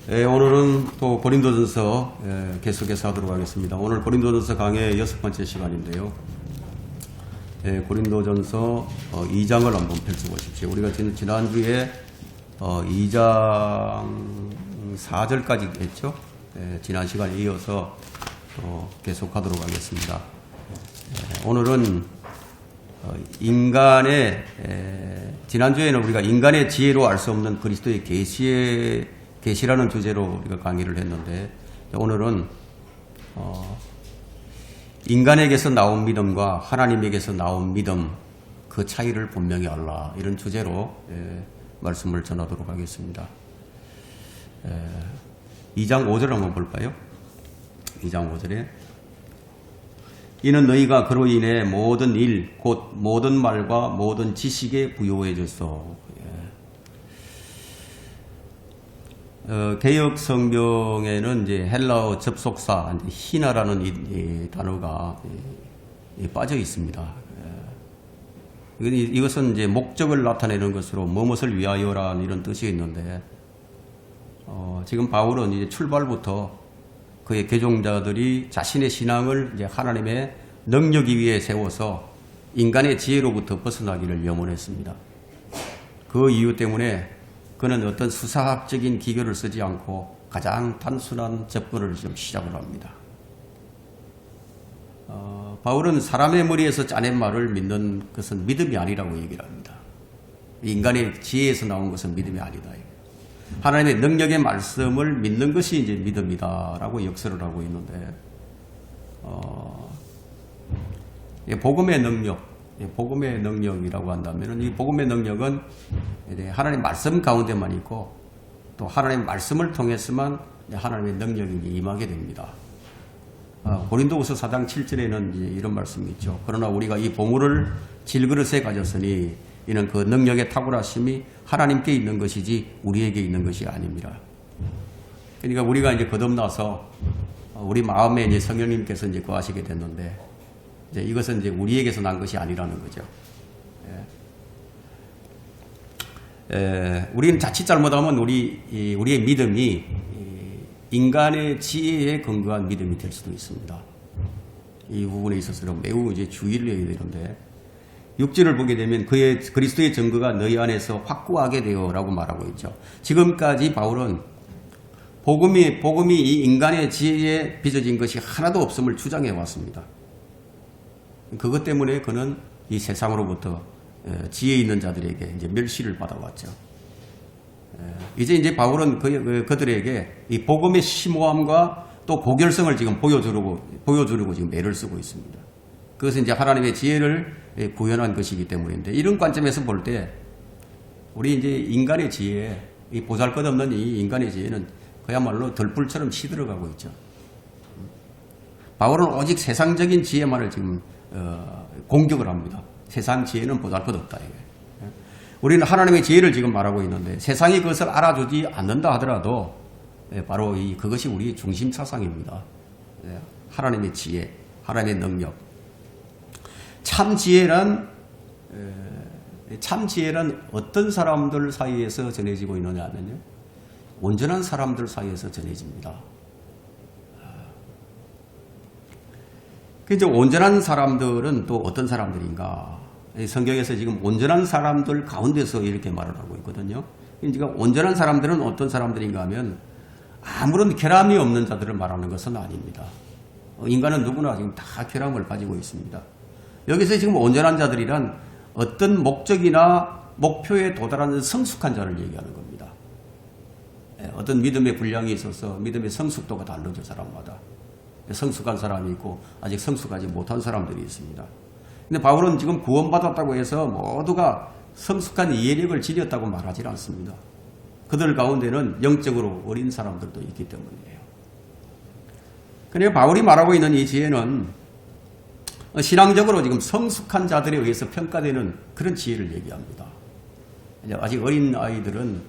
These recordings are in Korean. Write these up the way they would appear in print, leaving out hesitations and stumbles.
오늘은 또 고린도전서 계속해서 하도록 하겠습니다. 오늘 고린도전서 강의 6번째 시간인데요. 고린도전서 2장을 한번 펼쳐보십시오. 우리가 지난주에 2장 4절까지 했죠. 지난 시간에 이어서 계속하도록 하겠습니다. 오늘은 인간의 지난주에는 우리가 인간의 지혜로 알 수 없는 그리스도의 계시라는 주제로 우리가 강의를 했는데, 오늘은 인간에게서 나온 믿음과 하나님에게서 나온 믿음, 그 차이를 분명히 알라, 이런 주제로 말씀을 전하도록 하겠습니다. 2장 5절 한번 볼까요? 2장 5절에 이는 너희가 그로 인해 모든 일, 곧 모든 말과 모든 지식에 부요해졌어. 개역 성경에는 이제 헬라어 접속사 히나라는 이 단어가 빠져 있습니다. 이것은 이제 목적을 나타내는 것으로 무엇을 위하여라는 이런 뜻이 있는데, 지금 바울은 이제 출발부터 그의 개종자들이 자신의 신앙을 이제 하나님의 능력이 위에 세워서 인간의 지혜로부터 벗어나기를 염원했습니다. 그 이유 때문에 그는 어떤 수사학적인 기교를 쓰지 않고 가장 단순한 접근을 좀 시작을 합니다. 바울은 사람의 머리에서 짜낸 말을 믿는 것은 믿음이 아니라고 얘기를 합니다. 인간의 지혜에서 나온 것은 믿음이 아니다. 하나님의 능력의 말씀을 믿는 것이 이제 믿음이다라고 역설을 하고 있는데, 복음의 능력이라고 한다면, 이 복음의 능력은 하나님 말씀 가운데만 있고, 또 하나님 말씀을 통해서만 하나님의 능력이 임하게 됩니다. 고린도후서 4장 7절에는 이제 이런 말씀이 있죠. 그러나 우리가 이 보물을 질그릇에 가졌으니 이는 그 능력의 탁월하심이 하나님께 있는 것이지 우리에게 있는 것이 아닙니다. 그러니까 우리가 이제 거듭나서 우리 마음에 이제 성령님께서 이제 거하시게 됐는데, 이제 이것은 이제 우리에게서 난 것이 아니라는 거죠. 우리는 자칫 잘못하면 우리의 믿음이 인간의 지혜에 근거한 믿음이 될 수도 있습니다. 이 부분에 있어서는 매우 이제 주의를 해야 되는데, 6절을 보게 되면 그리스도의 증거가 너희 안에서 확고하게 되어라고 말하고 있죠. 지금까지 바울은 복음이 이 인간의 지혜에 빚어진 것이 하나도 없음을 주장해 왔습니다. 그것 때문에 그는 이 세상으로부터 지혜 있는 자들에게 이제 멸시를 받아왔죠. 이제 바울은 그들에게 이 복음의 심오함과 또 고결성을 지금 보여주려고 지금 애를 쓰고 있습니다. 그것은 이제 하나님의 지혜를 구현한 것이기 때문인데, 이런 관점에서 볼 때 우리 이제 인간의 지혜, 이 보잘것없는 이 인간의 지혜는 그야말로 들불처럼 시들어가고 있죠. 바울은 오직 세상적인 지혜만을 지금 공격을 합니다. 세상 지혜는 보잘것없다. 우리는 하나님의 지혜를 지금 말하고 있는데, 세상이 그것을 알아주지 않는다 하더라도 바로 그것이 우리의 중심 사상입니다. 하나님의 지혜, 하나님의 능력. 참 지혜란 어떤 사람들 사이에서 전해지고 있느냐 하면요, 온전한 사람들 사이에서 전해집니다. 이제 온전한 사람들은 또 어떤 사람들인가? 성경에서 지금 온전한 사람들 가운데서 이렇게 말을 하고 있거든요. 그러니까 온전한 사람들은 어떤 사람들인가 하면 아무런 결함이 없는 자들을 말하는 것은 아닙니다. 인간은 누구나 지금 다 결함을 가지고 있습니다. 여기서 지금 온전한 자들이란 어떤 목적이나 목표에 도달하는 성숙한 자를 얘기하는 겁니다. 어떤 믿음의 분량이 있어서 믿음의 성숙도가 다르죠, 사람마다. 성숙한 사람이 있고 아직 성숙하지 못한 사람들이 있습니다. 근데 바울은 지금 구원받았다고 해서 모두가 성숙한 이해력을 지녔다고 말하지 않습니다. 그들 가운데는 영적으로 어린 사람들도 있기 때문이에요. 그러니까 바울이 말하고 있는 이 지혜는 신앙적으로 지금 성숙한 자들에 의해서 평가되는 그런 지혜를 얘기합니다. 아직 어린 아이들은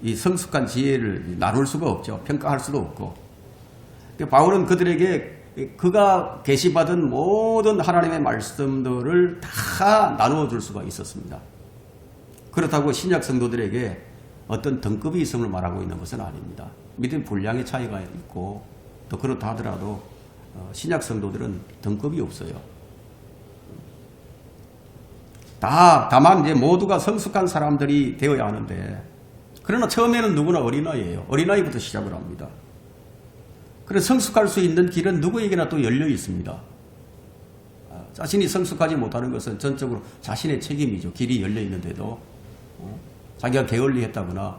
이 성숙한 지혜를 나눌 수가 없죠. 평가할 수도 없고. 바울은 그들에게 그가 계시받은 모든 하나님의 말씀들을 다 나누어 줄 수가 있었습니다. 그렇다고 신약 성도들에게 어떤 등급이 있음을 말하고 있는 것은 아닙니다. 믿음의 분량의 차이가 있고 또 그렇다 하더라도 신약 성도들은 등급이 없어요. 다만 이제 모두가 성숙한 사람들이 되어야 하는데, 그러나 처음에는 누구나 어린아이예요. 어린아이부터 시작을 합니다. 그래서 성숙할 수 있는 길은 누구에게나 또 열려 있습니다. 자신이 성숙하지 못하는 것은 전적으로 자신의 책임이죠. 길이 열려 있는데도 자기가 게을리했다거나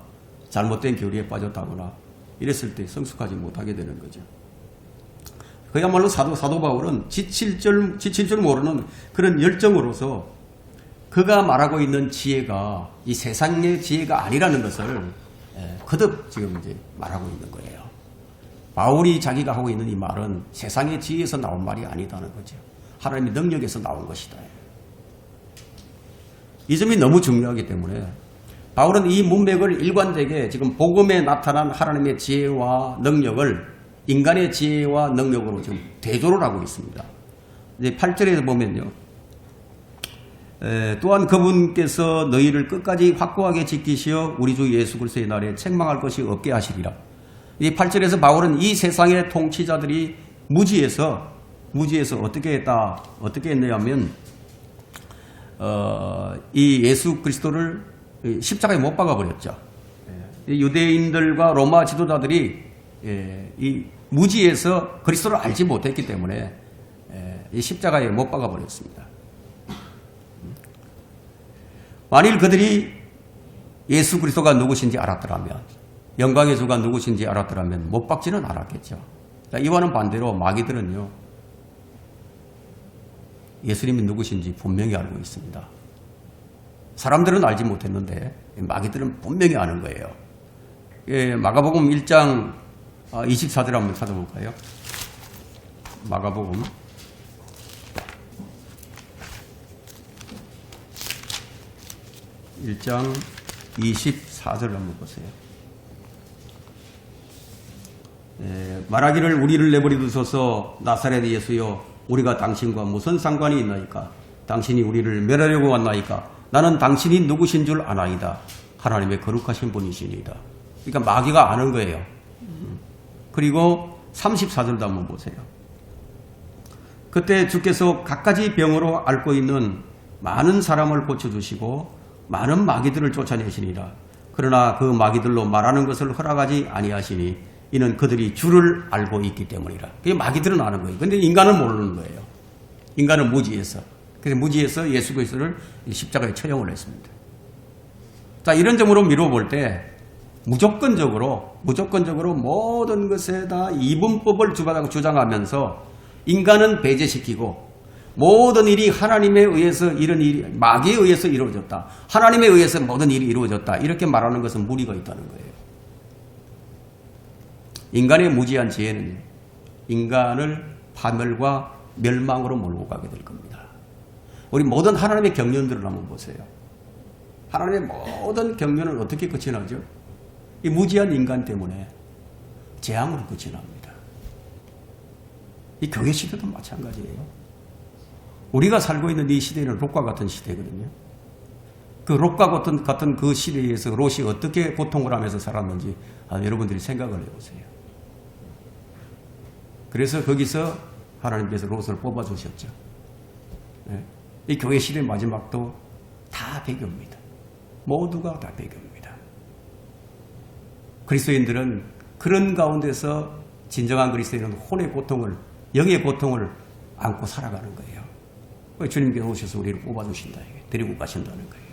잘못된 교리에 빠졌다거나 이랬을 때 성숙하지 못하게 되는 거죠. 그야말로 사도 바울은 지칠 줄 모르는 그런 열정으로서 그가 말하고 있는 지혜가 이 세상의 지혜가 아니라는 것을 거듭 지금 이제 말하고 있는 거예요. 바울이 자기가 하고 있는 이 말은 세상의 지혜에서 나온 말이 아니다는 거죠. 하나님의 능력에서 나온 것이다. 이 점이 너무 중요하기 때문에 바울은 이 문맥을 일관되게 지금 복음에 나타난 하나님의 지혜와 능력을 인간의 지혜와 능력으로 지금 대조를 하고 있습니다. 이제 8절에서 보면요. 또한 그분께서 너희를 끝까지 확고하게 지키시어 우리 주 예수 그리스도의 날에 책망할 것이 없게 하시리라. 이 8절에서 바울은 이 세상의 통치자들이 무지해서 어떻게 했냐면 이 예수 그리스도를 십자가에 못 박아버렸죠. 유대인들과 로마 지도자들이 이 무지해서 그리스도를 알지 못했기 때문에 이 십자가에 못 박아버렸습니다. 만일 그들이 예수 그리스도가 누구신지 알았더라면, 영광의 주가 누구신지 알았더라면 못 박지는 않았겠죠. 이와는 반대로 마귀들은요, 예수님이 누구신지 분명히 알고 있습니다. 사람들은 알지 못했는데 마귀들은 분명히 아는 거예요. 마가복음 1장 24절 한번 찾아볼까요? 마가복음 1장 24절을 한번 보세요. 말하기를 우리를 내버려두소서 나사렛 예수여 우리가 당신과 무슨 상관이 있나이까? 당신이 우리를 멸하려고 왔나이까? 나는 당신이 누구신 줄 아나이다. 하나님의 거룩하신 분이시니이다. 그러니까 마귀가 아는 거예요. 그리고 34절도 한번 보세요. 그때 주께서 갖가지 병으로 앓고 있는 많은 사람을 고쳐주시고 많은 마귀들을 쫓아내시니라. 그러나 그 마귀들로 말하는 것을 허락하지 아니하시니 이는 그들이 주를 알고 있기 때문이라. 그게 마귀들은 아는 거예요. 근데 인간은 모르는 거예요. 인간은 무지해서. 그래서 무지해서 예수 그리스도를 십자가에 처형을 했습니다. 자, 이런 점으로 미뤄볼 때 무조건적으로 모든 것에 다 이분법을 주장하면서 인간은 배제시키고 모든 일이 하나님에 의해서 이런 일이 마귀에 의해서 이루어졌다. 하나님에 의해서 모든 일이 이루어졌다. 이렇게 말하는 것은 무리가 있다는 거예요. 인간의 무지한 지혜는 인간을 파멸과 멸망으로 몰고 가게 될 겁니다. 우리 모든 하나님의 경륜들을 한번 보세요. 하나님의 모든 경륜은 어떻게 끝이 나죠? 이 무지한 인간 때문에 재앙으로 끝이 납니다. 이 교회 시대도 마찬가지예요. 우리가 살고 있는 이 시대는 롯과 같은 시대거든요. 그 롯과 같은 그 시대에서 롯이 어떻게 고통을 하면서 살았는지 여러분들이 생각을 해보세요. 그래서 거기서 하나님께서 롯을 뽑아주셨죠. 네. 이 교회 시대 마지막도 다 배교입니다. 모두가 다 배교입니다. 그리스도인들은 그런 가운데서 진정한 그리스도인은 혼의 고통을, 영의 고통을 안고 살아가는 거예요. 주님께서 오셔서 우리를 뽑아주신다. 데리고 가신다는 거예요.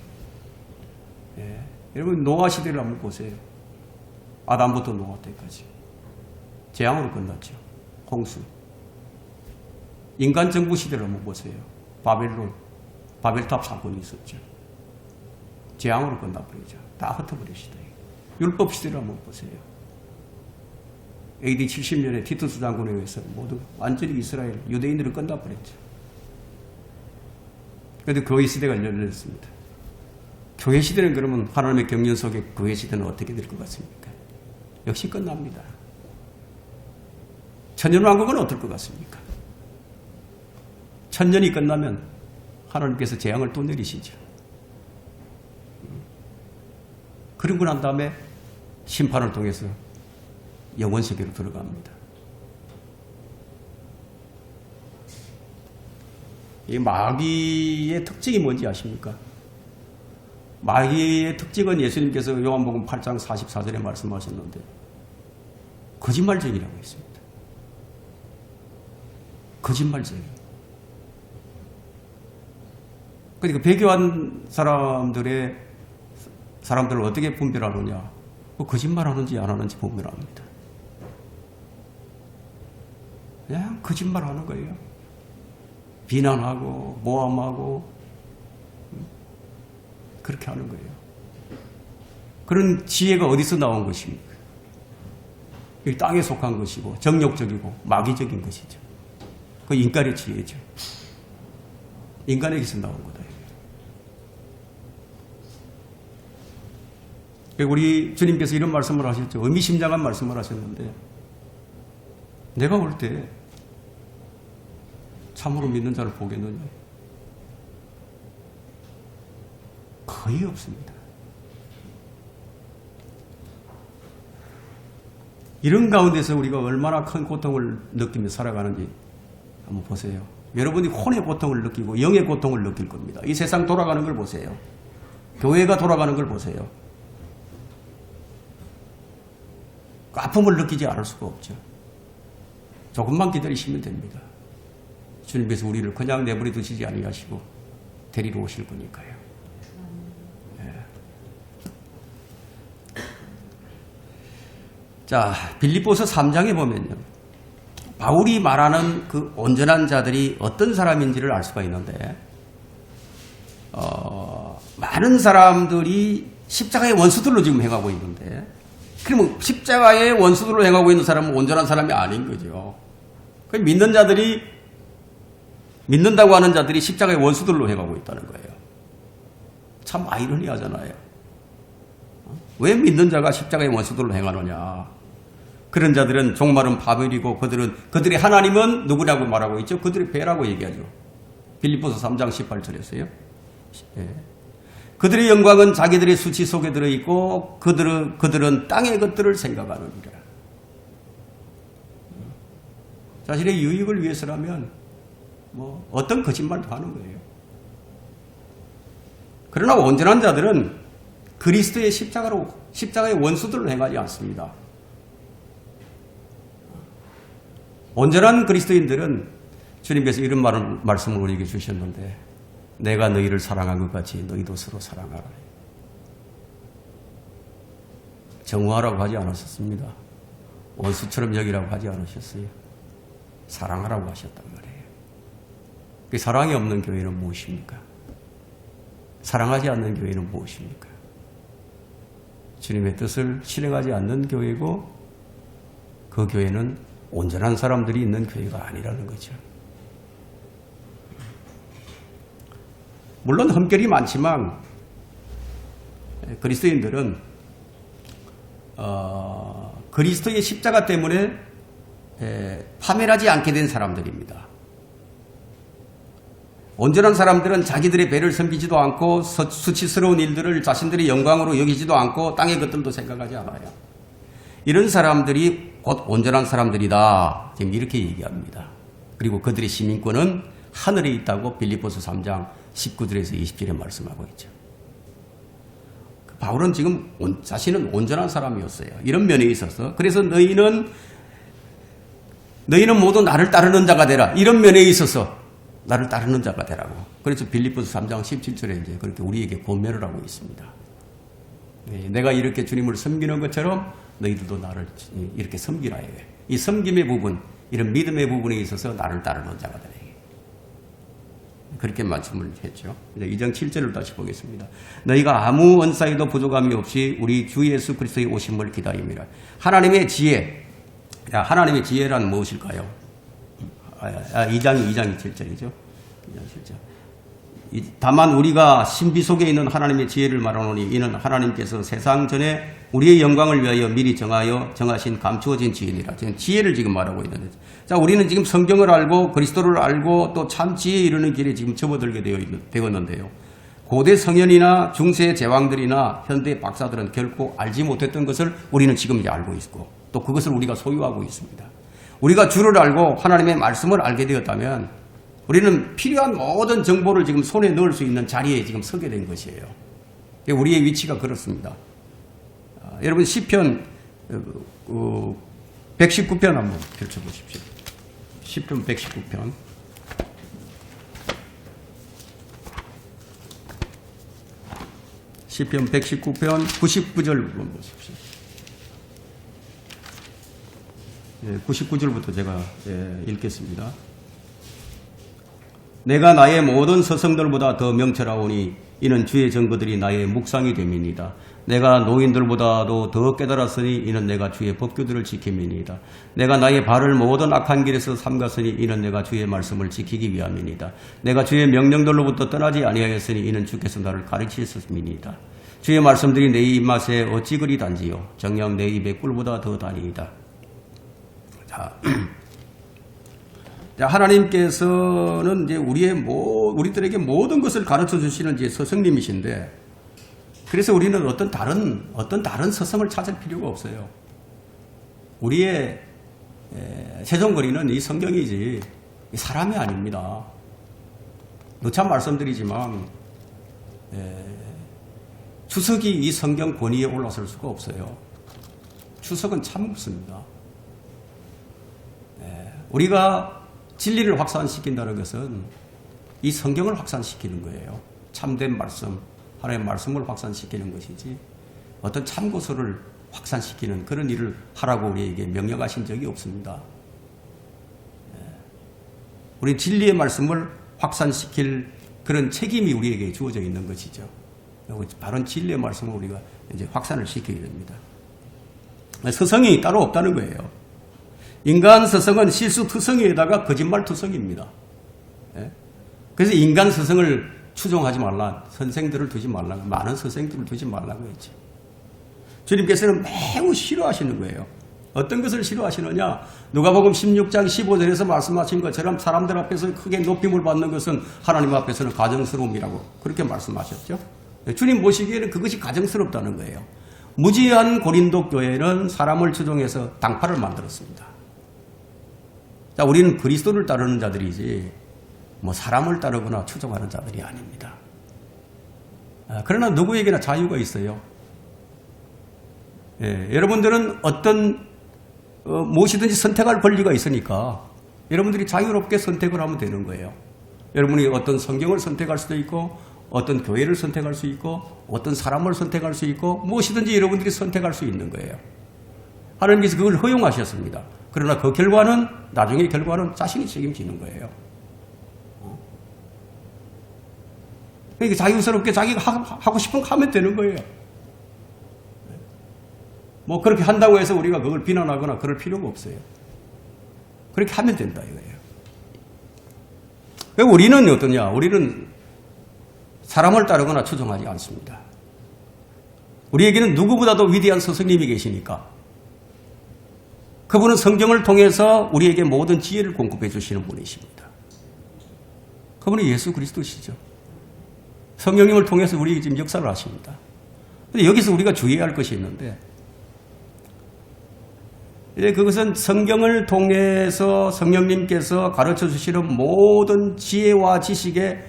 예. 여러분 노아 시대를 한번 보세요. 아담부터 노아 때까지. 재앙으로 끝났죠. 홍수. 인간 정부 시대를 한번 보세요. 바벨탑 사건이 있었죠. 재앙으로 끝나버리죠. 다 흩어버리시다. 율법 시대를 한번 보세요. AD 70년에 티투스 장군에 의해서 모두 완전히 이스라엘 유대인들을 끝나버렸죠. 그런데 교회 시대가 열렸습니다. 교회 시대는 그러면 하나님의 경륜 속에 교회 시대는 어떻게 될 것 같습니까? 역시 끝납니다. 천년왕국은 어떨 것 같습니까? 천년이 끝나면 하나님께서 재앙을 또 내리시죠. 그러고 난 다음에 심판을 통해서 영원 세계로 들어갑니다. 이 마귀의 특징이 뭔지 아십니까? 마귀의 특징은 예수님께서 요한복음 8장 44절에 말씀하셨는데 거짓말쟁이라고 했습니다. 거짓말쟁이. 그러니까 배교한 사람들을 어떻게 분별하느냐? 거짓말하는지 안 하는지 분별합니다. 그냥 거짓말하는 거예요. 비난하고 모함하고 그렇게 하는 거예요. 그런 지혜가 어디서 나온 것입니까? 이 땅에 속한 것이고 정욕적이고 마귀적인 것이죠. 그 인간의 지혜죠. 인간에게서 나온 거다. 우리 주님께서 이런 말씀을 하셨죠. 의미심장한 말씀을 하셨는데 내가 올 때 참으로 믿는 자를 보겠느냐? 거의 없습니다. 이런 가운데서 우리가 얼마나 큰 고통을 느끼며 살아가는지 한번 보세요. 여러분이 혼의 고통을 느끼고 영의 고통을 느낄 겁니다. 이 세상 돌아가는 걸 보세요. 교회가 돌아가는 걸 보세요. 아픔을 느끼지 않을 수가 없죠. 조금만 기다리시면 됩니다. 주님께서 우리를 그냥 내버려 두시지 아니하시고 데리러 오실 거니까요. 네. 자, 빌립보서 3장에 보면요. 바울이 말하는 그 온전한 자들이 어떤 사람인지를 알 수가 있는데 많은 사람들이 십자가의 원수들로 지금 행하고 있는데 그러면 십자가의 원수들로 행하고 있는 사람은 온전한 사람이 아닌 거죠. 믿는 자들이 믿는다고 하는 자들이 십자가의 원수들로 행하고 있다는 거예요. 참 아이러니하잖아요. 왜 믿는 자가 십자가의 원수들로 행하느냐. 그런 자들은 종말은 바벨이고 그들의 하나님은 누구라고 말하고 있죠? 그들의 배라고 얘기하죠. 빌립보서 3장 18절에서요. 예. 그들의 영광은 자기들의 수치 속에 들어있고 그들은 땅의 것들을 생각하느니라. 자신의 유익을 위해서라면 어떤 거짓말도 하는 거예요. 그러나 온전한 자들은 그리스도의 십자가의 원수들로 행하지 않습니다. 온전한 그리스도인들은 주님께서 이런 말씀을 우리에게 주셨는데 내가 너희를 사랑한 것 같이 너희도 서로 사랑하라. 정오하라고 하지 않으셨습니다. 원수처럼 여기라고 하지 않으셨어요. 사랑하라고 하셨단 말이에요. 그 사랑이 없는 교회는 무엇입니까? 사랑하지 않는 교회는 무엇입니까? 주님의 뜻을 실행하지 않는 교회고 그 교회는 온전한 사람들이 있는 교회가 아니라는 거죠. 물론 흠결이 많지만 그리스도인들은 그리스도의 십자가 때문에 파멸하지 않게 된 사람들입니다. 온전한 사람들은 자기들의 배를 섬기지도 않고 수치스러운 일들을 자신들의 영광으로 여기지도 않고 땅의 것들도 생각하지 않아요. 이런 사람들이 곧 온전한 사람들이다. 지금 이렇게 얘기합니다. 그리고 그들의 시민권은 하늘에 있다고 빌립보서 3장 19절에서 20절에 말씀하고 있죠. 바울은 지금 자신은 온전한 사람이었어요. 이런 면에 있어서. 그래서 너희는 모두 나를 따르는 자가 되라. 이런 면에 있어서 나를 따르는 자가 되라고. 그래서 빌립보서 3장 17절에 이제 그렇게 우리에게 권면을 하고 있습니다. 내가 이렇게 주님을 섬기는 것처럼 너희들도 나를 이렇게 섬기라 해요. 이 섬김의 부분, 이런 믿음의 부분에 있어서 나를 따르는 자가 되라. 그렇게 말씀을 했죠. 이제 2장 7절을 다시 보겠습니다. 너희가 아무 언사에도 부족함이 없이 우리 주 예수 그리스도의 오심을 기다립니다. 하나님의 지혜. 하나님의 지혜란 무엇일까요? 2장이 7절이죠. 2장 7절. 다만 우리가 신비 속에 있는 하나님의 지혜를 말하노니 이는 하나님께서 세상 전에 우리의 영광을 위하여 미리 정하신 감추어진 지혜니라. 지금 지혜를 지금 말하고 있는데, 자, 우리는 지금 성경을 알고 그리스도를 알고 또 참 지혜에 이르는 길에 지금 접어들게 되었는데요. 고대 성현이나 중세 제왕들이나 현대 박사들은 결코 알지 못했던 것을 우리는 지금 이제 알고 있고 또 그것을 우리가 소유하고 있습니다. 우리가 주를 알고 하나님의 말씀을 알게 되었다면 우리는 필요한 모든 정보를 지금 손에 넣을 수 있는 자리에 지금 서게 된 것이에요. 우리의 위치가 그렇습니다. 여러분 시편 119편 한번 펼쳐보십시오. 시편 119편. 시편 119편 99절 한번 보십시오. 99절부터 제가 읽겠습니다. 내가 나의 모든 서성들보다 더 명철하오니 이는 주의 증거들이 나의 묵상이 됨이니이다. 내가 노인들보다도 더 깨달았으니 이는 내가 주의 법규들을 지킴이니이다. 내가 나의 발을 모든 악한 길에서 삼갔으니 이는 내가 주의 말씀을 지키기 위함이니이다. 내가 주의 명령들로부터 떠나지 아니하였으니 이는 주께서 나를 가르치셨음이니이다. 주의 말씀들이 내 입맛에 어찌 그리 단지요 정녕 내 입의 꿀보다 더 다니이다. 자, 하나님께서는 이제 우리들에게 모든 것을 가르쳐 주시는 이제 스승님이신데, 그래서 우리는 어떤 다른 스승을 찾을 필요가 없어요. 우리의 최종거리는 이 성경이지 사람이 아닙니다. 누차 말씀드리지만 추석이 이 성경 권위에 올라설 수가 없어요. 추석은 참 묻습니다. 우리가 진리를 확산시킨다는 것은 이 성경을 확산시키는 거예요. 참된 말씀, 하나님의 말씀을 확산시키는 것이지 어떤 참고서를 확산시키는 그런 일을 하라고 우리에게 명령하신 적이 없습니다. 우리 진리의 말씀을 확산시킬 그런 책임이 우리에게 주어져 있는 것이죠. 바른 진리의 말씀을 우리가 이제 확산을 시키게 됩니다. 스승이 따로 없다는 거예요. 인간 스승은 실수투성이에다가 거짓말투성입니다. 그래서 인간 스승을 추종하지 말라, 선생들을 두지 말라, 많은 선생들을 두지 말라고 했죠. 주님께서는 매우 싫어하시는 거예요. 어떤 것을 싫어하시느냐? 누가복음 16장 15절에서 말씀하신 것처럼 사람들 앞에서 크게 높임을 받는 것은 하나님 앞에서는 가증스러움이라고 그렇게 말씀하셨죠. 주님 보시기에는 그것이 가증스럽다는 거예요. 무지한 고린도 교회는 사람을 추종해서 당파를 만들었습니다. 자, 우리는 그리스도를 따르는 자들이지 사람을 따르거나 추종하는 자들이 아닙니다. 그러나 누구에게나 자유가 있어요. 여러분들은 무엇이든지 선택할 권리가 있으니까 여러분들이 자유롭게 선택을 하면 되는 거예요. 여러분이 어떤 성경을 선택할 수도 있고 어떤 교회를 선택할 수 있고 어떤 사람을 선택할 수 있고 무엇이든지 여러분들이 선택할 수 있는 거예요. 하나님께서 그걸 허용하셨습니다. 그러나 그 결과는 나중에 결과는 자신이 책임지는 거예요. 그러니까 자유스럽게 자기가 하고 싶은 거 하면 되는 거예요. 그렇게 한다고 해서 우리가 그걸 비난하거나 그럴 필요가 없어요. 그렇게 하면 된다 이거예요. 그리고 우리는 어떠냐? 우리는 사람을 따르거나 추종하지 않습니다. 우리에게는 누구보다도 위대한 스승님이 계시니까 그분은 성경을 통해서 우리에게 모든 지혜를 공급해 주시는 분이십니다. 그분은 예수 그리스도시죠. 성령님을 통해서 우리에게 지금 역사를 하십니다. 근데 여기서 우리가 주의해야 할 것이 있는데, 그것은 성경을 통해서 성령님께서 가르쳐 주시는 모든 지혜와 지식에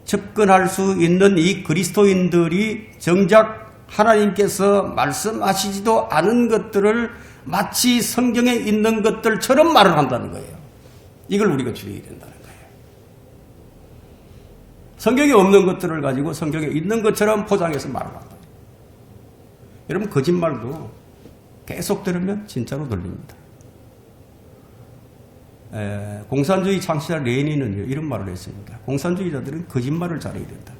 접근할 수 있는 이 그리스도인들이 정작 하나님께서 말씀하시지도 않은 것들을 마치 성경에 있는 것들처럼 말을 한다는 거예요. 이걸 우리가 주의해야 된다는 거예요. 성경에 없는 것들을 가지고 성경에 있는 것처럼 포장해서 말을 한다. 여러분, 거짓말도 계속 들으면 진짜로 들립니다. 공산주의 창시자 레닌은 이런 말을 했습니다. 공산주의자들은 거짓말을 잘해야 된다.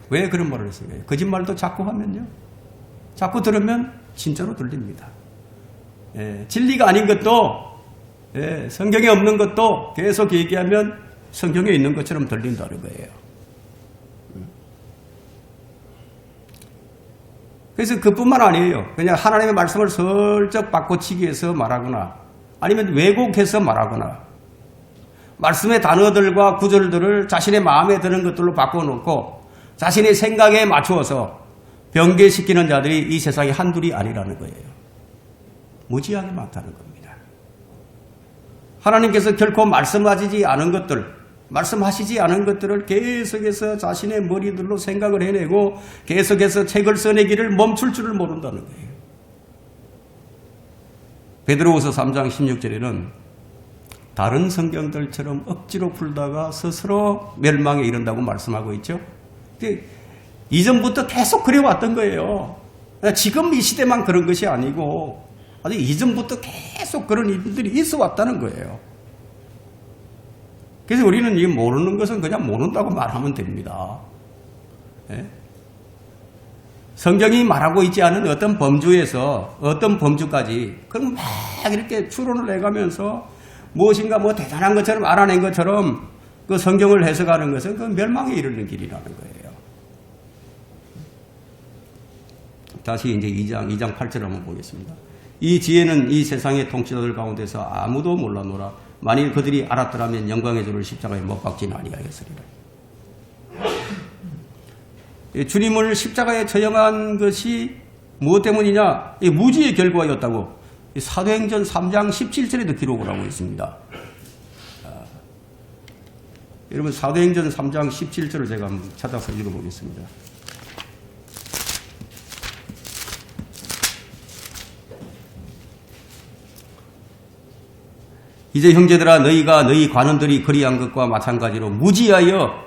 왜 그런 말을 했을까요? 거짓말도 자꾸 하면요, 자꾸 들으면 진짜로 들립니다. 진리가 아닌 것도, 성경에 없는 것도 계속 얘기하면 성경에 있는 것처럼 들린다는 거예요. 그래서 그뿐만 아니에요. 그냥 하나님의 말씀을 슬쩍 바꿔치기 해서 말하거나 아니면 왜곡해서 말하거나 말씀의 단어들과 구절들을 자신의 마음에 드는 것들로 바꿔놓고 자신의 생각에 맞추어서 변개시키는 자들이 이 세상에 한둘이 아니라는 거예요. 무지하게 많다는 겁니다. 하나님께서 결코 말씀하시지 않은 것들을 계속해서 자신의 머리들로 생각을 해내고 계속해서 책을 써내기를 멈출 줄을 모른다는 거예요. 베드로후서 3장 16절에는 다른 성경들처럼 억지로 풀다가 스스로 멸망에 이른다고 말씀하고 있죠. 이전부터 계속 그래왔던 거예요. 지금 이 시대만 그런 것이 아니고 아주 이전부터 계속 그런 일들이 있어 왔다는 거예요. 그래서 우리는 이 모르는 것은 그냥 모른다고 말하면 됩니다. 예? 성경이 말하고 있지 않은 어떤 범주에서 어떤 범주까지 그럼 막 이렇게 추론을 해가면서 무엇인가 뭐 대단한 것처럼 알아낸 것처럼 그 성경을 해석하는 것은 그 멸망에 이르는 길이라는 거예요. 다시 이제 2장 8절 한번 보겠습니다. 이 지혜는 이 세상의 통치자들 가운데서 아무도 몰라노라. 만일 그들이 알았더라면 영광의 주를 십자가에 못 박지는 아니하였으리라. 주님을 십자가에 처형한 것이 무엇 때문이냐? 무지의 결과였다고 사도행전 3장 17절에도 기록을 하고 있습니다. 여러분 사도행전 3장 17절을 제가 한번 찾아서 읽어보겠습니다. 이제 형제들아 너희가 너희 관원들이 그리한 것과 마찬가지로 무지하여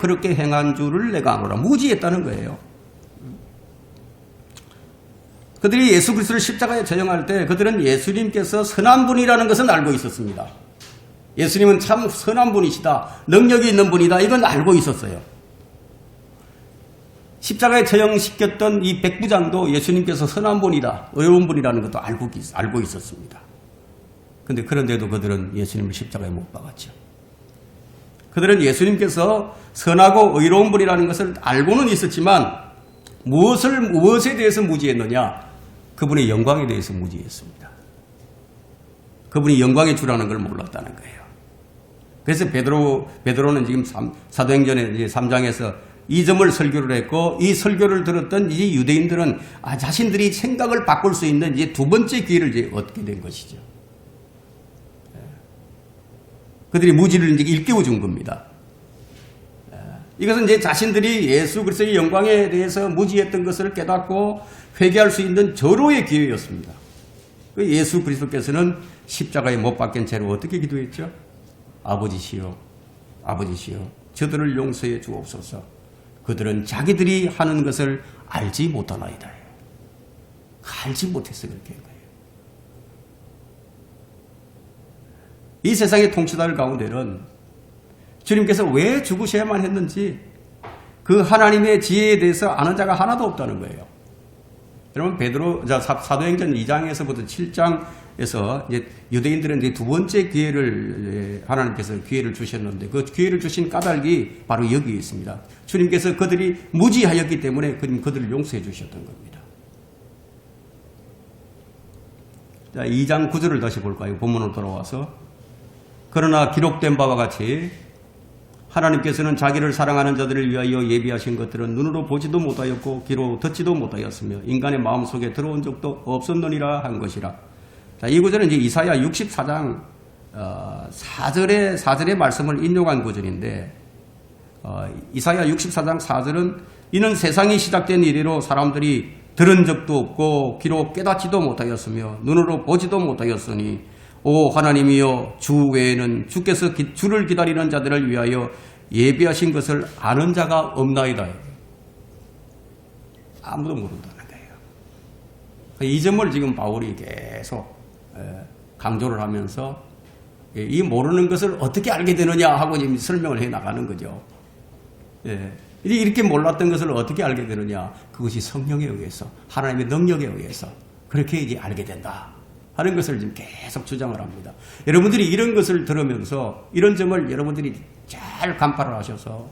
그렇게 행한 줄을 내가 아노라. 무지했다는 거예요. 그들이 예수 그리스도를 십자가에 처형할 때 그들은 예수님께서 선한 분이라는 것은 알고 있었습니다. 예수님은 참 선한 분이시다. 능력이 있는 분이다. 이건 알고 있었어요. 십자가에 처형시켰던 이 백부장도 예수님께서 선한 분이다. 의로운 분이라는 것도 알고 있었습니다. 그런데도 그들은 예수님을 십자가에 못 박았죠. 그들은 예수님께서 선하고 의로운 분이라는 것을 알고는 있었지만 무엇에 대해서 무지했느냐? 그분의 영광에 대해서 무지했습니다. 그분이 영광의 주라는 걸 몰랐다는 거예요. 그래서 베드로는 지금 사도행전의 3장에서 이 점을 설교를 했고 이 설교를 들었던 이제 유대인들은 자신들이 생각을 바꿀 수 있는 이제 두 번째 기회를 이제 얻게 된 것이죠. 그들이 무지를 이제 일깨워 준 겁니다. 이것은 이제 자신들이 예수 그리스도의 영광에 대해서 무지했던 것을 깨닫고 회개할 수 있는 절호의 기회였습니다. 예수 그리스도께서는 십자가에 못 박힌 채로 어떻게 기도했죠? 아버지시여, 저들을 용서해 주옵소서. 그들은 자기들이 하는 것을 알지 못하나이다. 알지 못해서 그렇게 한 거예요. 이 세상의 통치자들 가운데는 주님께서 왜 죽으셔야만 했는지 그 하나님의 지혜에 대해서 아는 자가 하나도 없다는 거예요. 여러분 사도행전 2장에서부터 7장에서 이제 유대인들은 이제 두 번째 기회를 하나님께서 기회를 주셨는데 그 기회를 주신 까닭이 바로 여기에 있습니다. 주님께서 그들이 무지하였기 때문에 그들을 용서해 주셨던 겁니다. 자, 2장 9절을 다시 볼까요? 본문으로 돌아와서 그러나 기록된 바와 같이 하나님께서는 자기를 사랑하는 자들을 위하여 예비하신 것들은 눈으로 보지도 못하였고 귀로 듣지도 못하였으며 인간의 마음속에 들어온 적도 없었느니라 한 것이라. 자, 이 구절은 이제 이사야 64장 4절의 말씀을 인용한 구절인데 이사야 64장 4절은 이는 세상이 시작된 이래로 사람들이 들은 적도 없고 귀로 깨닫지도 못하였으며 눈으로 보지도 못하였으니 오 하나님이여 주 외에는 주께서 주를 기다리는 자들을 위하여 예비하신 것을 아는 자가 없나이다. 아무도 모른다는 거예요. 이 점을 지금 바울이 계속 강조를 하면서 이 모르는 것을 어떻게 알게 되느냐 하고 지금 설명을 해 나가는 거죠. 이렇게 몰랐던 것을 어떻게 알게 되느냐? 그것이 성령에 의해서 하나님의 능력에 의해서 그렇게 이제 알게 된다 하는 것을 지금 계속 주장을 합니다. 여러분들이 이런 것을 들으면서 이런 점을 여러분들이 잘 간파를 하셔서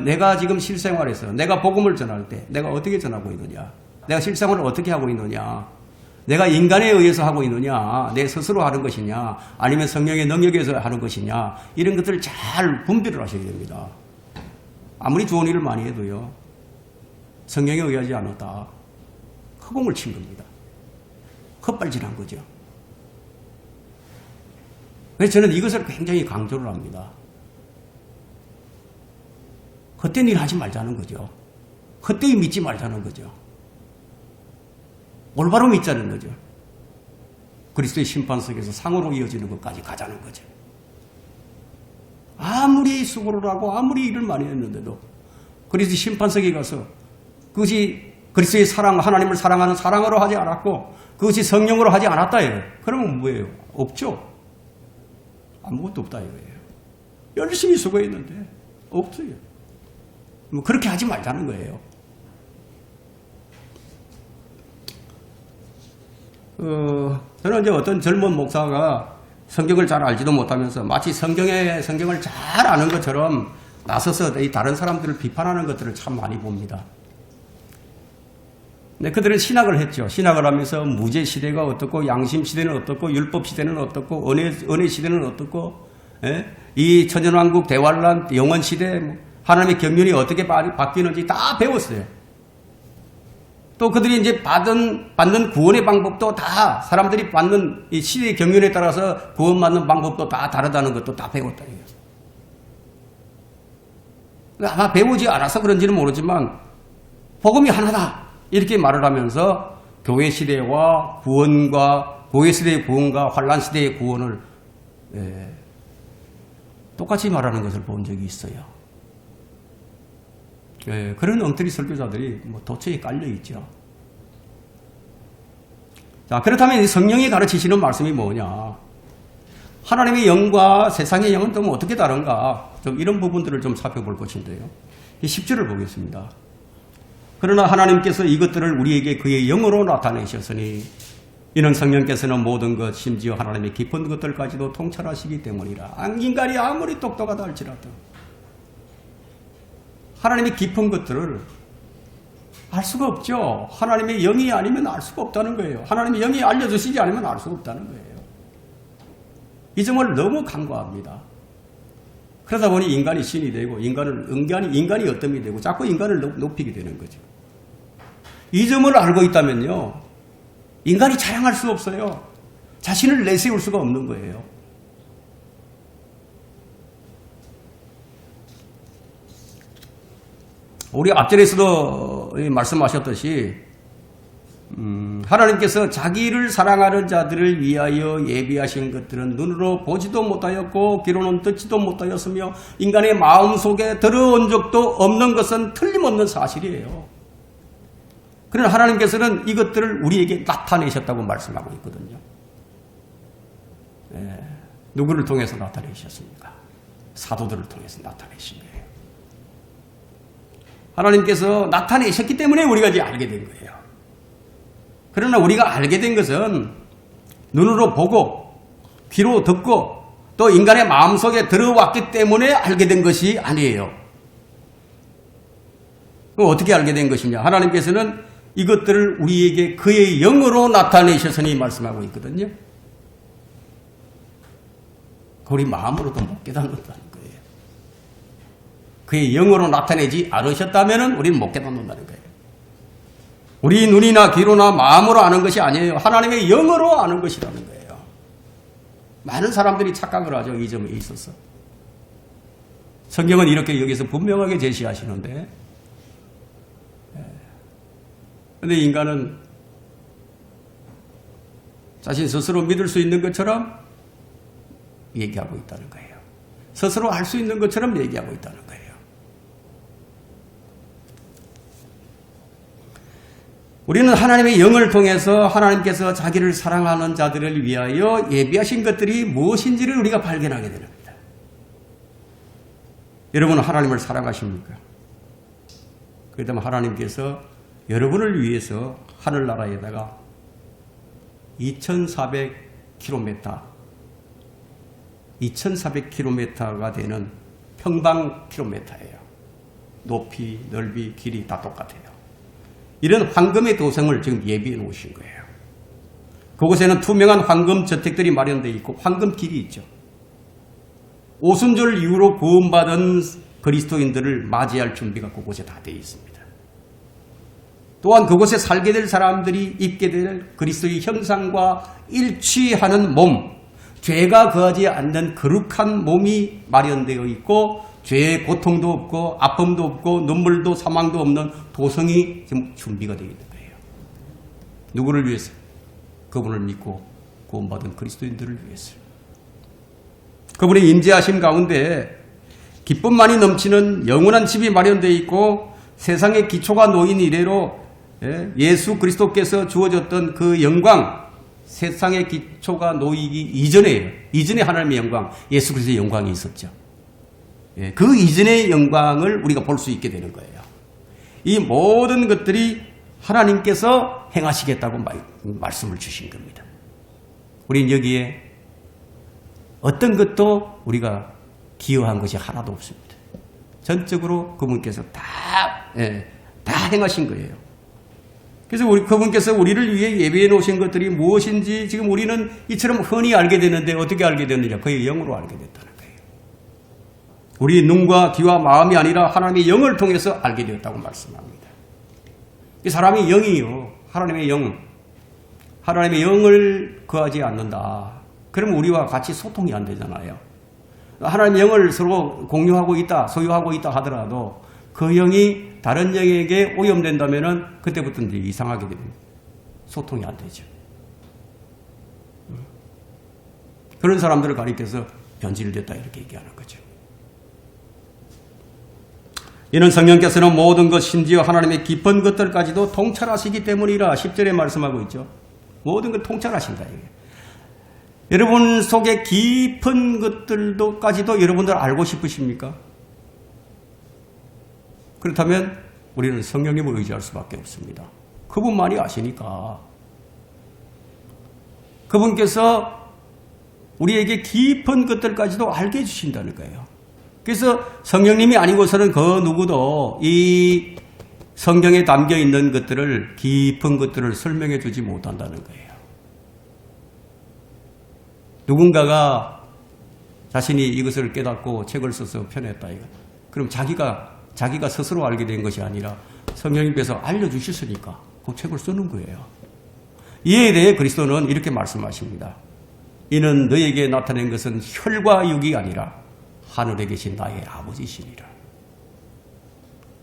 내가 지금 실생활에서 내가 복음을 전할 때 내가 어떻게 전하고 있느냐, 내가 실생활을 어떻게 하고 있느냐, 내가 인간에 의해서 하고 있느냐, 내 스스로 하는 것이냐, 아니면 성령의 능력에서 하는 것이냐, 이런 것들을 잘 분별을 하셔야 됩니다. 아무리 좋은 일을 많이 해도요, 성령에 의하지 않았다. 허공을 친 겁니다. 헛발질한 거죠. 그래서 저는 이것을 굉장히 강조를 합니다. 헛된 일 하지 말자는 거죠. 헛되이 믿지 말자는 거죠. 올바로 믿자는 거죠. 그리스도의 심판석에서 상으로 이어지는 것까지 가자는 거죠. 아무리 수고를 하고 아무리 일을 많이 했는데도 그리스도의 심판석에 가서 그것이 그리스도의 사랑, 하나님을 사랑하는 사랑으로 하지 않았고 그것이 성령으로 하지 않았다예요. 그러면 뭐예요? 없죠. 아무것도 없다 이거예요. 열심히 수고했는데 없어요. 뭐 그렇게 하지 말자는 거예요. 저는 이제 어떤 젊은 목사가 성경을 잘 알지도 못하면서 마치 성경을 잘 아는 것처럼 나서서 이 다른 사람들을 비판하는 것들을 참 많이 봅니다. 근데 그들은 신학을 했죠. 신학을 하면서 무죄 시대가 어떻고, 양심 시대는 어떻고, 율법 시대는 어떻고, 은혜 시대는 어떻고, 이 천연왕국 대환란 영원 시대, 하나님의 경륜이 어떻게 바뀌는지 다 배웠어요. 또 그들이 이제 받는 구원의 방법도 다 사람들이 받는 이 시대의 경륜에 따라서 구원받는 방법도 다 다르다는 것도 다 배웠다. 아마 배우지 않아서 그런지는 모르지만 복음이 하나다 이렇게 말을 하면서 교회 시대와 고해 시대의 구원과 환란 시대의 구원을 똑같이 말하는 것을 본 적이 있어요. 그런 엉터리 설교자들이 도처에 깔려 있죠. 자, 그렇다면 성령이 가르치시는 말씀이 뭐냐? 하나님의 영과 세상의 영은 좀 어떻게 다른가? 좀 이런 부분들을 좀 살펴볼 것인데요. 이 10절을 보겠습니다. 그러나 하나님께서 이것들을 우리에게 그의 영으로 나타내셨으니 이는 성령께서는 모든 것 심지어 하나님의 깊은 것들까지도 통찰하시기 때문이라. 인간이 아무리 똑똑하다 할지라도 하나님의 깊은 것들을 알 수가 없죠. 하나님의 영이 아니면 알 수가 없다는 거예요. 하나님의 영이 알려주시지 않으면 알 수가 없다는 거예요. 이 점을 너무 간과합니다. 그러다 보니 인간이 신이 되고 인간이 어떤이 되고 자꾸 인간을 높이게 되는 거죠. 이 점을 알고 있다면요. 인간이 자랑할 수 없어요. 자신을 내세울 수가 없는 거예요. 우리 앞전에서도 말씀하셨듯이 하나님께서 자기를 사랑하는 자들을 위하여 예비하신 것들은 눈으로 보지도 못하였고 귀로는 듣지도 못하였으며 인간의 마음속에 들어온 적도 없는 것은 틀림없는 사실이에요. 그러나 하나님께서는 이것들을 우리에게 나타내셨다고 말씀하고 있거든요. 누구를 통해서 나타내셨습니까? 사도들을 통해서 나타내신 거예요. 하나님께서 나타내셨기 때문에 우리가 이제 알게 된 거예요. 그러나 우리가 알게 된 것은 눈으로 보고 귀로 듣고 또 인간의 마음속에 들어왔기 때문에 알게 된 것이 아니에요. 그럼 어떻게 알게 된 것이냐? 하나님께서는 이것들을 우리에게 그의 영으로 나타내셨으니 말씀하고 있거든요. 우리 마음으로도 못 깨닫는다는 거예요. 그의 영으로 나타내지 않으셨다면 우리는 못 깨닫는다는 거예요. 우리 눈이나 귀로나 마음으로 아는 것이 아니에요. 하나님의 영으로 아는 것이라는 거예요. 많은 사람들이 착각을 하죠. 이 점에 있어서. 성경은 이렇게 여기서 분명하게 제시하시는데 그런데 인간은 자신 스스로 믿을 수 있는 것처럼 얘기하고 있다는 거예요. 스스로 알 수 있는 것처럼 얘기하고 있다는 거예요. 우리는 하나님의 영을 통해서 하나님께서 자기를 사랑하는 자들을 위하여 예비하신 것들이 무엇인지를 우리가 발견하게 됩니다. 여러분은 하나님을 사랑하십니까? 그렇다면 하나님께서 여러분을 위해서 하늘나라에다가 2400km가 되는 평방 킬로미터예요. 높이, 넓이, 길이 다 똑같아요. 이런 황금의 도성을 지금 예비해 놓으신 거예요. 그곳에는 투명한 황금 저택들이 마련되어 있고 황금길이 있죠. 오순절 이후로 구원받은 그리스도인들을 맞이할 준비가 그곳에 다 되어 있습니다. 또한 그곳에 살게 될 사람들이 입게 될 그리스도의 형상과 일치하는 몸, 죄가 거하지 않는 거룩한 몸이 마련되어 있고 죄의 고통도 없고 아픔도 없고 눈물도 사망도 없는 도성이 지금 준비가 되어 있는 거예요. 누구를 위해서? 그분을 믿고 구원받은 그리스도인들을 위해서. 그분의 임재하심 가운데 기쁨만이 넘치는 영원한 집이 마련되어 있고 세상의 기초가 놓인 이래로 예수 그리스도께서 주어졌던 그 영광, 세상의 기초가 놓이기 이전에 하나님의 영광, 예수 그리스도의 영광이 있었죠. 그 이전의 영광을 우리가 볼 수 있게 되는 거예요. 이 모든 것들이 하나님께서 행하시겠다고 말씀을 주신 겁니다. 우리는 여기에 어떤 것도 우리가 기여한 것이 하나도 없습니다. 전적으로 그분께서 다 행하신 거예요. 그래서 그분께서 우리를 위해 예배해 놓으신 것들이 무엇인지 지금 우리는 이처럼 흔히 알게 되는데 어떻게 알게 됐느냐? 그의 영으로 알게 됐다는 거예요. 우리 눈과 귀와 마음이 아니라 하나님의 영을 통해서 알게 되었다고 말씀합니다. 이 사람이 영이요. 하나님의 영을 거하지 않는다. 그러면 우리와 같이 소통이 안 되잖아요. 하나님의 영을 서로 공유하고 있다, 소유하고 있다 하더라도 그 영이 다른 영에게 오염된다면 그때부터 이제 이상하게 됩니다. 소통이 안 되죠. 그런 사람들을 가리켜서 변질됐다 이렇게 얘기하는 거죠. 이는 성령께서는 모든 것 심지어 하나님의 깊은 것들까지도 통찰하시기 때문이라 10절에 말씀하고 있죠. 모든 걸 통찰하신다. 여러분 속에 깊은 것들도까지도 여러분들 알고 싶으십니까? 그렇다면 우리는 성령님을 의지할 수밖에 없습니다. 그분만이 아시니까. 그분께서 우리에게 깊은 것들까지도 알게 해주신다는 거예요. 그래서 성령님이 아니고서는 그 누구도 이 성경에 담겨 있는 것들을 깊은 것들을 설명해 주지 못한다는 거예요. 누군가가 자신이 이것을 깨닫고 책을 써서 펴냈다 이거. 그럼 자기가 스스로 알게 된 것이 아니라 성령님께서 알려주셨으니까 그 책을 쓰는 거예요. 이에 대해 그리스도는 이렇게 말씀하십니다. 이는 너에게 나타낸 것은 혈과 육이 아니라 하늘에 계신 나의 아버지시니라.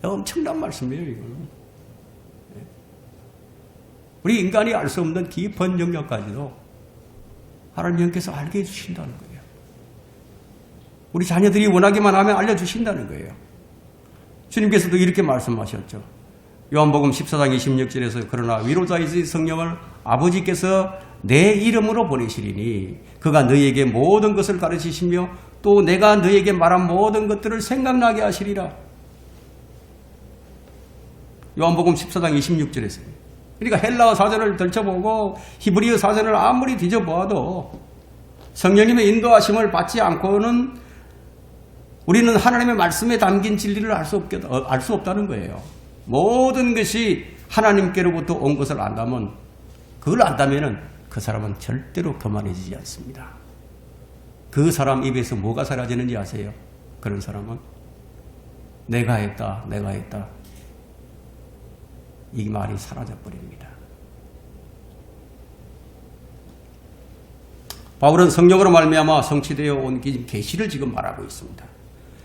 엄청난 말씀이에요, 이거는. 우리 인간이 알 수 없는 깊은 영역까지도 하나님께서 알게 해주신다는 거예요. 우리 자녀들이 원하기만 하면 알려주신다는 거예요. 주님께서도 이렇게 말씀하셨죠. 요한복음 14장 26절에서 그러나 위로자이신 성령을 아버지께서 내 이름으로 보내시리니 그가 너희에게 모든 것을 가르치시며 또 내가 너희에게 말한 모든 것들을 생각나게 하시리라. 요한복음 14장 26절에서. 그러니까 헬라어 사전을 들춰보고 히브리어 사전을 아무리 뒤져보아도 성령님의 인도하심을 받지 않고는 우리는 하나님의 말씀에 담긴 진리를 알 수 없다는 거예요. 모든 것이 하나님께로부터 온 것을 안다면 그걸 안다면 그 사람은 절대로 교만해지지 않습니다. 그 사람 입에서 뭐가 사라지는지 아세요? 그런 사람은 내가 했다. 이 말이 사라져버립니다. 바울은 성령으로 말미암아 성취되어 온 계시를 지금 말하고 있습니다.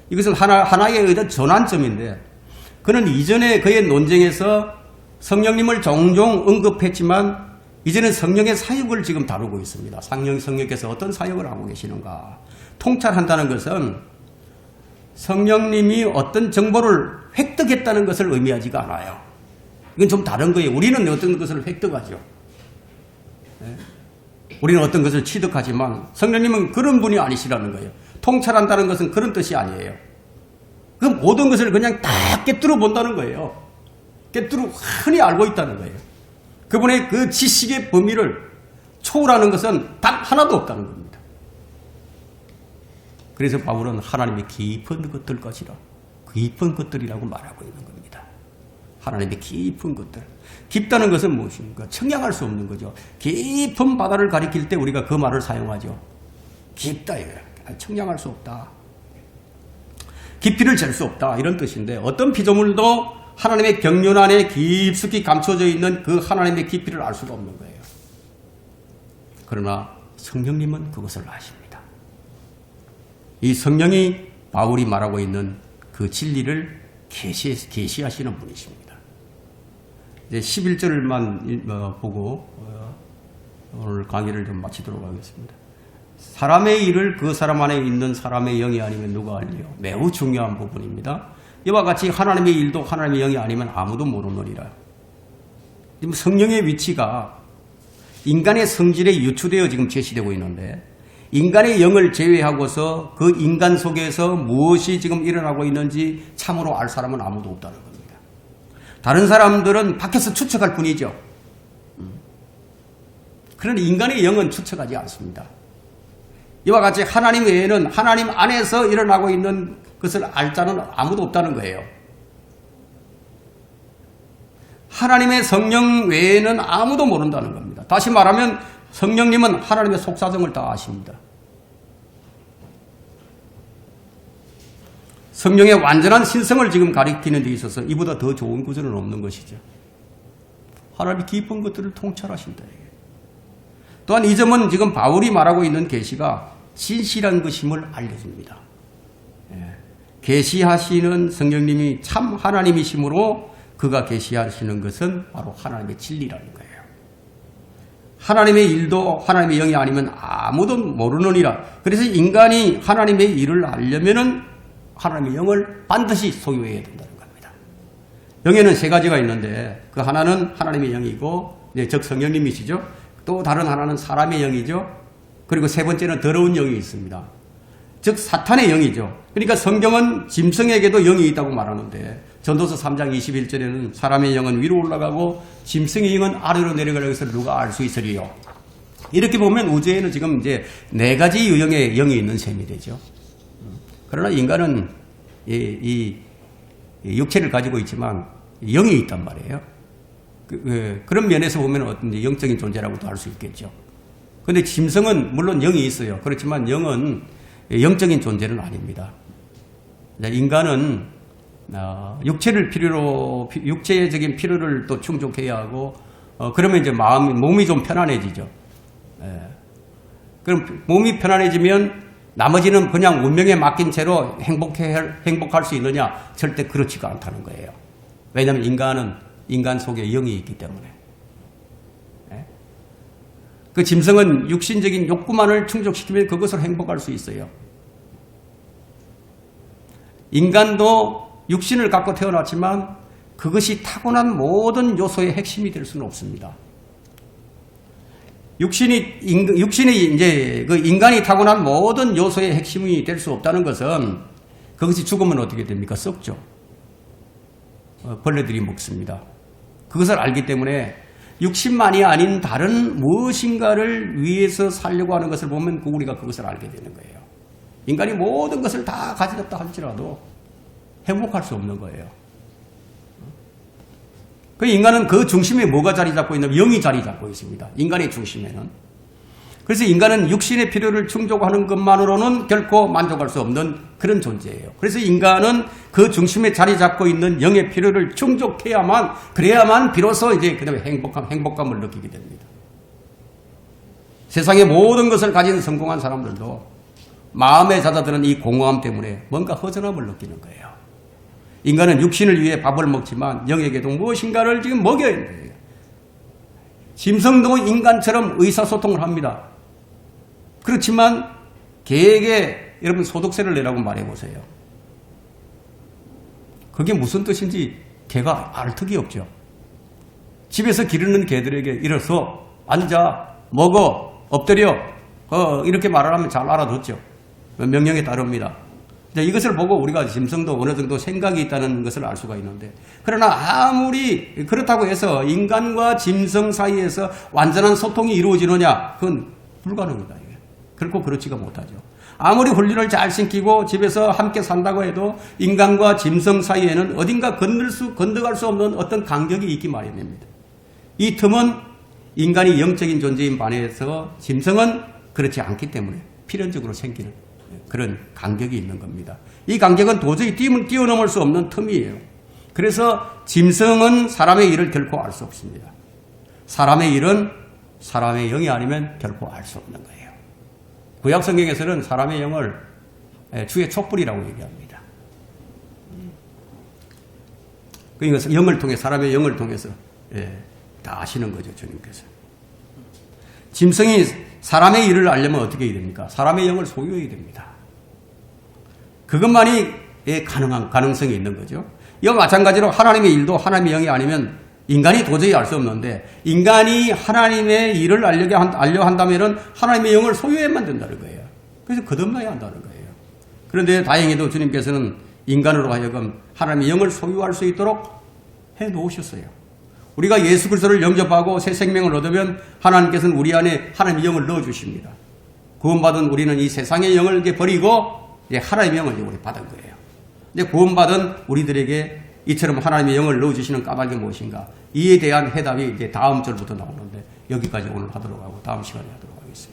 이것은 하나의 어떤 전환점인데 그는 이전에 그의 논쟁에서 성령님을 종종 언급했지만 이제는 성령의 사역을 지금 다루고 있습니다. 성령께서 어떤 사역을 하고 계시는가. 통찰한다는 것은 성령님이 어떤 정보를 획득했다는 것을 의미하지가 않아요. 이건 좀 다른 거예요. 우리는 어떤 것을 획득하죠. 우리는 어떤 것을 취득하지만 성령님은 그런 분이 아니시라는 거예요. 통찰한다는 것은 그런 뜻이 아니에요. 그 모든 것을 그냥 다 깨뜨려 본다는 거예요. 깨뜨려 흔히 알고 있다는 거예요. 그분의 그 지식의 범위를 초월하는 것은 단 하나도 없다는 겁니다. 그래서 바울은 하나님의 깊은 것들까지라 깊은 것들이라고 말하고 있는 겁니다. 하나님의 깊은 것들. 깊다는 것은 무엇입니까? 청량할 수 없는 거죠. 깊은 바다를 가리킬 때 우리가 그 말을 사용하죠. 깊다 이거야. 청량할 수 없다. 깊이를 잴 수 없다 이런 뜻인데 어떤 피조물도 하나님의 경륜 안에 깊숙이 감춰져 있는 그 하나님의 깊이를 알 수가 없는 거예요. 그러나 성령님은 그것을 아십니다. 이 성령이 바울이 말하고 있는 그 진리를 계시하시는 분이십니다. 이제 11절만 보고 오늘 강의를 좀 마치도록 하겠습니다. 사람의 일을 그 사람 안에 있는 사람의 영이 아니면 누가 알리요? 매우 중요한 부분입니다. 이와 같이 하나님의 일도 하나님의 영이 아니면 아무도 모르느니라. 지금 성령의 위치가 인간의 성질에 유추되어 지금 제시되고 있는데 인간의 영을 제외하고서 그 인간 속에서 무엇이 지금 일어나고 있는지 참으로 알 사람은 아무도 없다는 겁니다. 다른 사람들은 밖에서 추측할 뿐이죠. 그러나 인간의 영은 추측하지 않습니다. 이와 같이 하나님 외에는 하나님 안에서 일어나고 있는 것을 알 자는 아무도 없다는 거예요. 하나님의 성령 외에는 아무도 모른다는 겁니다. 다시 말하면 성령님은 하나님의 속사정을 다 아십니다. 성령의 완전한 신성을 지금 가리키는 데 있어서 이보다 더 좋은 구절은 없는 것이죠. 하나님이 깊은 것들을 통찰하신다. 또한 이 점은 지금 바울이 말하고 있는 계시가 진실한 것임을 알려줍니다. 계시하시는 성령님이 참 하나님이시므로 그가 계시하시는 것은 바로 하나님의 진리라는 거예요. 하나님의 일도 하나님의 영이 아니면 아무도 모르느니라. 그래서 인간이 하나님의 일을 알려면은 하나님의 영을 반드시 소유해야 된다는 겁니다. 영에는 세 가지가 있는데 그 하나는 하나님의 영이고 즉 성령님이시죠. 또 다른 하나는 사람의 영이죠. 그리고 세 번째는 더러운 영이 있습니다. 즉 사탄의 영이죠. 그러니까 성경은 짐승에게도 영이 있다고 말하는데 전도서 3장 21절에는 사람의 영은 위로 올라가고 짐승의 영은 아래로 내려가는 것을 누가 알 수 있으리요. 이렇게 보면 우주에는 지금 이제 네 가지 유형의 영이 있는 셈이 되죠. 그러나 인간은 이 육체를 가지고 있지만 영이 있단 말이에요. 그런 면에서 보면 어떤 영적인 존재라고도 할 수 있겠죠. 그런데 짐승은 물론 영이 있어요. 그렇지만 영은 영적인 존재는 아닙니다. 인간은 육체를 필요로 육체적인 필요를 또 충족해야 하고 그러면 이제 몸이 좀 편안해지죠. 그럼 몸이 편안해지면 나머지는 그냥 운명에 맡긴 채로 행복할 수 있느냐? 절대 그렇지가 않다는 거예요. 왜냐하면 인간은 인간 속에 영이 있기 때문에. 그 짐승은 육신적인 욕구만을 충족시키면 그것으로 행복할 수 있어요. 인간도 육신을 갖고 태어났지만 그것이 타고난 모든 요소의 핵심이 될 수는 없습니다. 육신이 이제 그 인간이 타고난 모든 요소의 핵심이 될 수 없다는 것은 그것이 죽으면 어떻게 됩니까? 썩죠. 벌레들이 먹습니다. 그것을 알기 때문에 육신만이 아닌 다른 무엇인가를 위해서 살려고 하는 것을 보면 우리가 그것을 알게 되는 거예요. 인간이 모든 것을 다 가지렸다 할지라도 행복할 수 없는 거예요. 그 인간은 그 중심에 뭐가 자리 잡고 있냐면 영이 자리 잡고 있습니다. 인간의 중심에는. 그래서 인간은 육신의 필요를 충족하는 것만으로는 결코 만족할 수 없는 그런 존재예요. 그래서 인간은 그 중심에 자리 잡고 있는 영의 필요를 그래야만 비로소 이제 그다음에 행복감을 느끼게 됩니다. 세상의 모든 것을 가진 성공한 사람들도 마음에 잦아드는 이 공허함 때문에 뭔가 허전함을 느끼는 거예요. 인간은 육신을 위해 밥을 먹지만 영에게도 무엇인가를 지금 먹여야 돼요. 짐승도 인간처럼 의사소통을 합니다. 그렇지만 개에게 여러분 소득세를 내라고 말해보세요. 그게 무슨 뜻인지 개가 알 턱이 없죠. 집에서 기르는 개들에게 일어서 앉아, 먹어, 엎드려 이렇게 말을 하면 잘 알아듣죠. 명령에 따릅니다. 이것을 보고 우리가 짐승도 어느 정도 생각이 있다는 것을 알 수가 있는데 그러나 아무리 그렇다고 해서 인간과 짐승 사이에서 완전한 소통이 이루어지느냐? 그건 불가능합니다. 결코 그렇지가 못하죠. 아무리 훈련을 잘 시키고 집에서 함께 산다고 해도 인간과 짐승 사이에는 어딘가 건너갈 수 없는 어떤 간격이 있기 마련입니다. 이 틈은 인간이 영적인 존재인 반해서 짐승은 그렇지 않기 때문에 필연적으로 생기는 그런 간격이 있는 겁니다. 이 간격은 도저히 뛰어넘을 수 없는 틈이에요. 그래서 짐승은 사람의 일을 결코 알 수 없습니다. 사람의 일은 사람의 영이 아니면 결코 알 수 없는 거예요. 구약 성경에서는 사람의 영을 주의 촛불이라고 얘기합니다. 그러니까 영을 통해 사람의 영을 통해서 다 아시는 거죠, 주님께서. 짐승이 사람의 일을 알려면 어떻게 해야 됩니까? 사람의 영을 소유해야 됩니다. 그것만이 가능한 가능성이 있는 거죠. 이와 마찬가지로 하나님의 일도 하나님의 영이 아니면 인간이 도저히 알 수 없는데, 인간이 하나님의 일을 알려 한다면 하나님의 영을 소유해야만 된다는 거예요. 그래서 거듭나야 한다는 거예요. 그런데 다행히도 주님께서는 인간으로 하여금 하나님의 영을 소유할 수 있도록 해 놓으셨어요. 우리가 예수 그리스도를 영접하고 새 생명을 얻으면 하나님께서는 우리 안에 하나님의 영을 넣어주십니다. 구원받은 우리는 이 세상의 영을 이제 버리고 이제 하나님의 영을 우리 받은 거예요. 이제 구원받은 우리들에게 이처럼 하나님의 영을 넣어주시는 까닭이 무엇인가? 이에 대한 해답이 이제 다음 절부터 나오는데 여기까지 오늘 하도록 하고 다음 시간에 하도록 하겠습니다.